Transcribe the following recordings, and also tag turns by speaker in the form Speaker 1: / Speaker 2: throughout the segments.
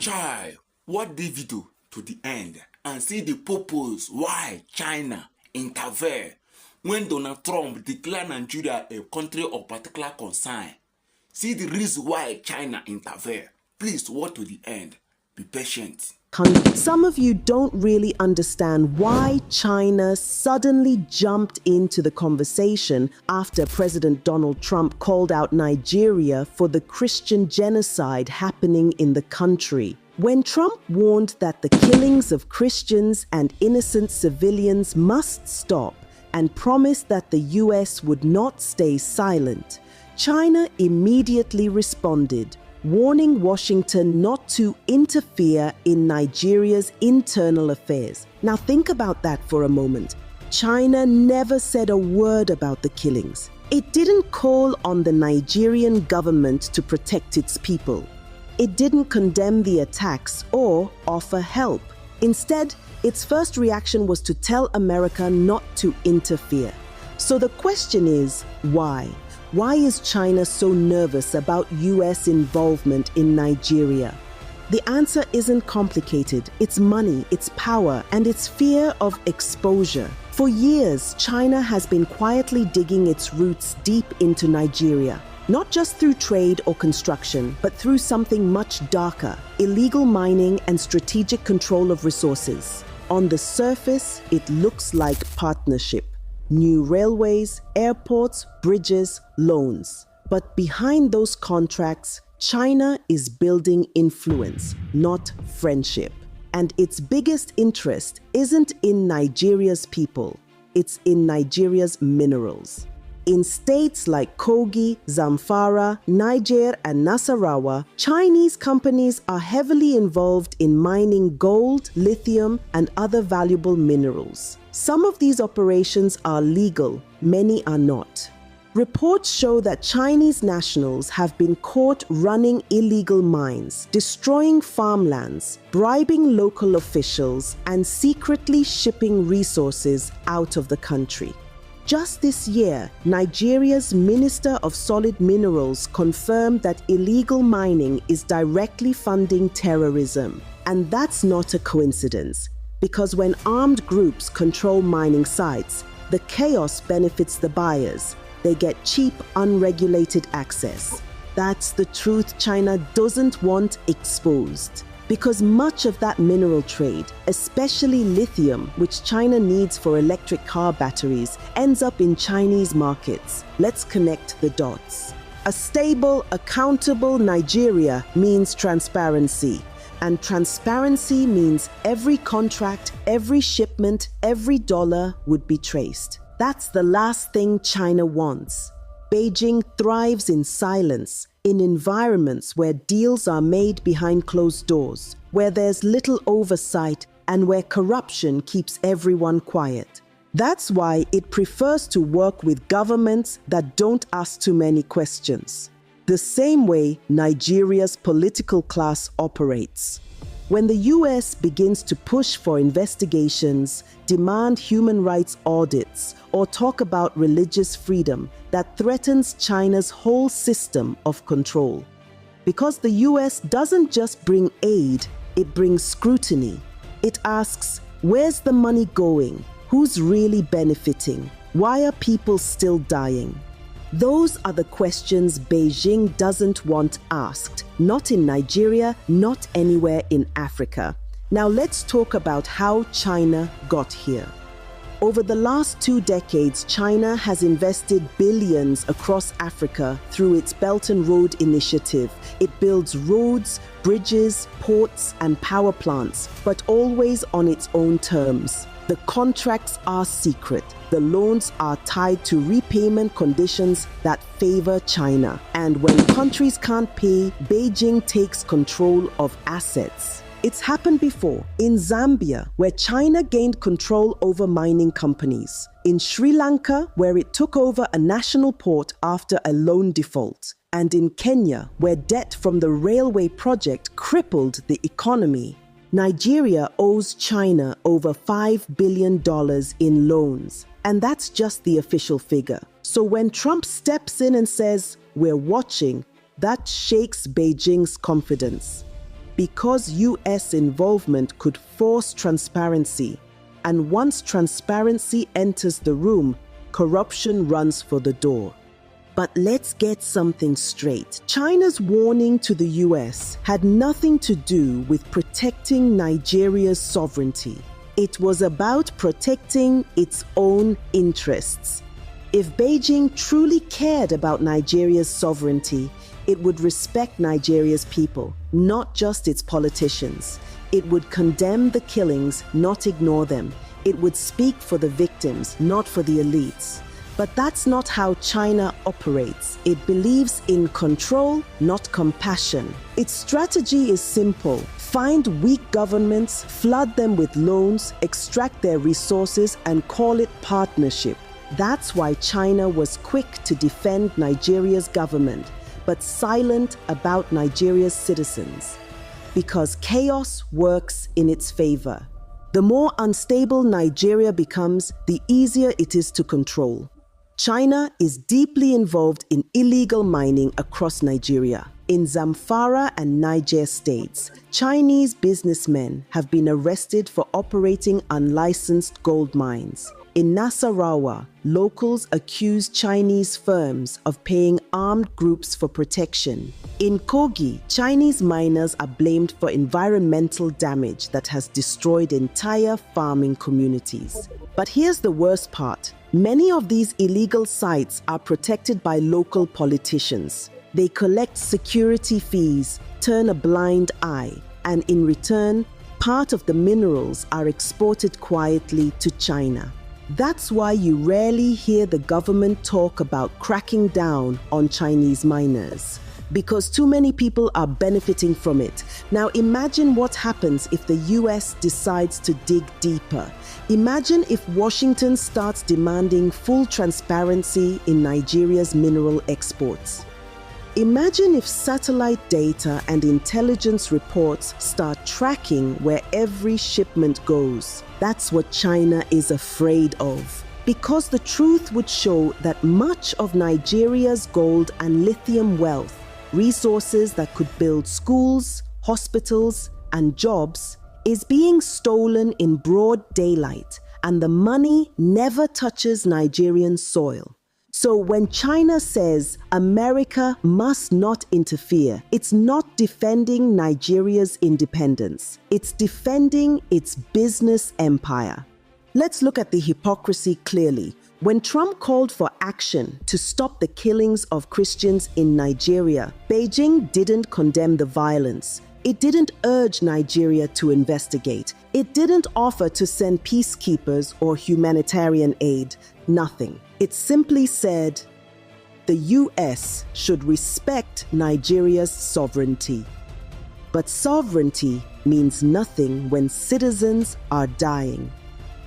Speaker 1: Chai, what Davido to the end and see the purpose why China intervene when Donald Trump declared Nigeria a country of particular concern. See the reason why China intervene. Please watch to the end. Be patient.
Speaker 2: Some of you don't really understand why China suddenly jumped into the conversation after President Donald Trump called out Nigeria for the Christian genocide happening in the country. When Trump warned that the killings of Christians and innocent civilians must stop and promised that the US would not stay silent, China immediately responded, warning Washington not to interfere in Nigeria's internal affairs. Now think about that for a moment. China never said a word about the killings. It didn't call on the Nigerian government to protect its people. It didn't condemn the attacks or offer help. Instead, its first reaction was to tell America not to interfere. So the question is, why? Why is China so nervous about US involvement in Nigeria? The answer isn't complicated. It's money, it's power, and it's fear of exposure. For years, China has been quietly digging its roots deep into Nigeria, not just through trade or construction, but through something much darker: illegal mining and strategic control of resources. On the surface, it looks like partnership. New railways, airports, bridges, loans. But behind those contracts, China is building influence, not friendship. And its biggest interest isn't in Nigeria's people, it's in Nigeria's minerals. In states like Kogi, Zamfara, Niger, and Nasarawa, Chinese companies are heavily involved in mining gold, lithium, and other valuable minerals. Some of these operations are legal, many are not. Reports show that Chinese nationals have been caught running illegal mines, destroying farmlands, bribing local officials, and secretly shipping resources out of the country. Just this year, Nigeria's Minister of Solid Minerals confirmed that illegal mining is directly funding terrorism. And that's not a coincidence, because when armed groups control mining sites, the chaos benefits the buyers. They get cheap, unregulated access. That's the truth China doesn't want exposed. Because much of that mineral trade, especially lithium, which China needs for electric car batteries, ends up in Chinese markets. Let's connect the dots. A stable, accountable Nigeria means transparency. And transparency means every contract, every shipment, every dollar would be traced. That's the last thing China wants. Beijing thrives in silence, in environments where deals are made behind closed doors, where there's little oversight, and where corruption keeps everyone quiet. That's why it prefers to work with governments that don't ask too many questions. The same way Nigeria's political class operates. When the US begins to push for investigations, demand human rights audits, or talk about religious freedom, that threatens China's whole system of control. Because the US doesn't just bring aid, it brings scrutiny. It asks, where's the money going? Who's really benefiting? Why are people still dying? Those are the questions Beijing doesn't want asked, not in Nigeria, not anywhere in Africa. Now let's talk about how China got here. Over the last 2 decades, China has invested billions across Africa through its Belt and Road Initiative. It builds roads, bridges, ports, and power plants, but always on its own terms. The contracts are secret. The loans are tied to repayment conditions that favor China. And when countries can't pay, Beijing takes control of assets. It's happened before in Zambia, where China gained control over mining companies. In Sri Lanka, where it took over a national port after a loan default. And in Kenya, where debt from the railway project crippled the economy. Nigeria owes China over $5 billion in loans. And that's just the official figure. So when Trump steps in and says, "We're watching," that shakes Beijing's confidence. because US involvement could force transparency. And once transparency enters the room, corruption runs for the door. But let's get something straight. China's warning to the US had nothing to do with protecting Nigeria's sovereignty. It was about protecting its own interests. If Beijing truly cared about Nigeria's sovereignty, it would respect Nigeria's people, not just its politicians. It would condemn the killings, not ignore them. It would speak for the victims, not for the elites. But that's not how China operates. It believes in control, not compassion. Its strategy is simple. Find weak governments, flood them with loans, extract their resources, and call it partnership. That's why China was quick to defend Nigeria's government, but silent about Nigeria's citizens. Because chaos works in its favor. The more unstable Nigeria becomes, the easier it is to control. China is deeply involved in illegal mining across Nigeria. In Zamfara and Niger states, Chinese businessmen have been arrested for operating unlicensed gold mines. In Nasarawa, locals accuse Chinese firms of paying armed groups for protection. In Kogi, Chinese miners are blamed for environmental damage that has destroyed entire farming communities. But here's the worst part. Many of these illegal sites are protected by local politicians. They collect security fees, turn a blind eye, and in return, part of the minerals are exported quietly to China. That's why you rarely hear the government talk about cracking down on Chinese miners, because too many people are benefiting from it. Now imagine what happens if the US decides to dig deeper. Imagine if Washington starts demanding full transparency in Nigeria's mineral exports. Imagine if satellite data and intelligence reports start tracking where every shipment goes. That's what China is afraid of. Because the truth would show that much of Nigeria's gold and lithium wealth, resources that could build schools, hospitals, and jobs, is being stolen in broad daylight, and the money never touches Nigerian soil. So when China says America must not interfere, it's not defending Nigeria's independence. It's defending its business empire. Let's look at the hypocrisy clearly. When Trump called for action to stop the killings of Christians in Nigeria, Beijing didn't condemn the violence. It didn't urge Nigeria to investigate. It didn't offer to send peacekeepers or humanitarian aid. Nothing. It simply said, the US should respect Nigeria's sovereignty. But sovereignty means nothing when citizens are dying.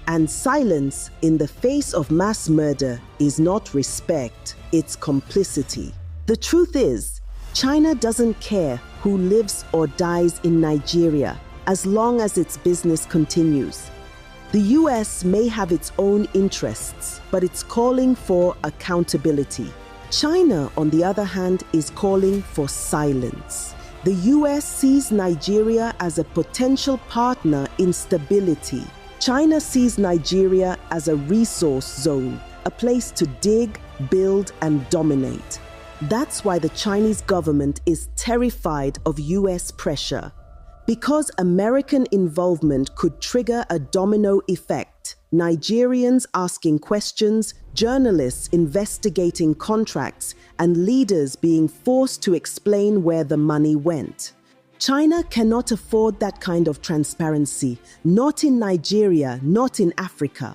Speaker 2: And silence in the face of mass murder is not respect, it's complicity. The truth is, China doesn't care who lives or dies in Nigeria as long as its business continues. The US may have its own interests, but it's calling for accountability. China, on the other hand, is calling for silence. The US sees Nigeria as a potential partner in stability. China sees Nigeria as a resource zone, a place to dig, build, and dominate. That's why the Chinese government is terrified of US pressure. Because American involvement could trigger a domino effect, Nigerians asking questions, journalists investigating contracts, and leaders being forced to explain where the money went. China cannot afford that kind of transparency, not in Nigeria, not in Africa.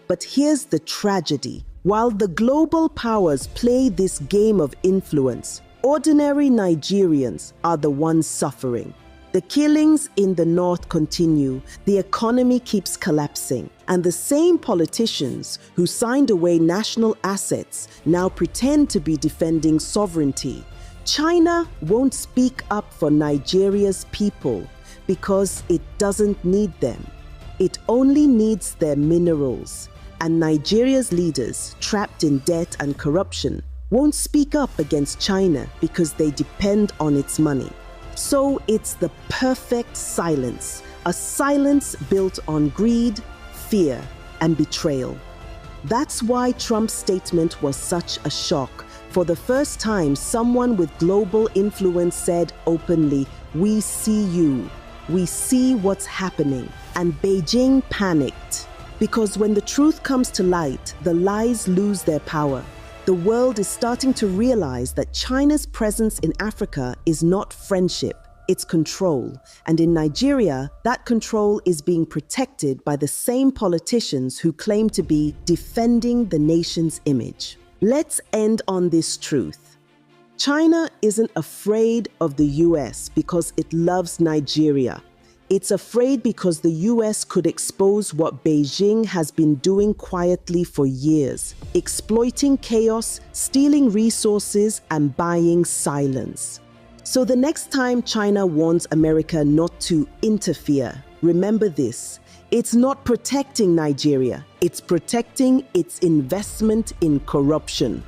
Speaker 2: But here's the tragedy. While the global powers play this game of influence, ordinary Nigerians are the ones suffering. The killings in the north continue, the economy keeps collapsing, and the same politicians who signed away national assets now pretend to be defending sovereignty. China won't speak up for Nigeria's people because it doesn't need them. It only needs their minerals. And Nigeria's leaders, trapped in debt and corruption, won't speak up against China because they depend on its money. So it's the perfect silence, a silence built on greed, fear, and betrayal. That's why Trump's statement was such a shock. For the first time, someone with global influence said openly, "We see you. We see what's happening." And Beijing panicked. Because when the truth comes to light, the lies lose their power. The world is starting to realize that China's presence in Africa is not friendship, it's control. And in Nigeria, that control is being protected by the same politicians who claim to be defending the nation's image. Let's end on this truth. China isn't afraid of the US because it loves Nigeria. It's afraid because the US could expose what Beijing has been doing quietly for years, exploiting chaos, stealing resources, and buying silence. So the next time China warns America not to interfere, remember this: it's not protecting Nigeria, it's protecting its investment in corruption.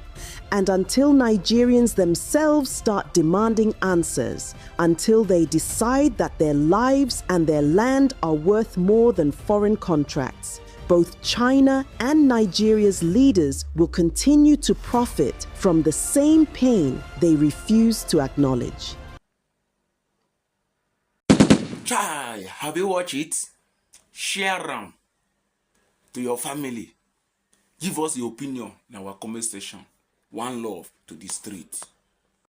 Speaker 2: And until Nigerians themselves start demanding answers, until they decide that their lives and their land are worth more than foreign contracts, both China and Nigeria's leaders will continue to profit from the same pain they refuse to acknowledge.
Speaker 1: Chai, have you watched it? Share them to your family. Give us your opinion in our comment section. One love to the street.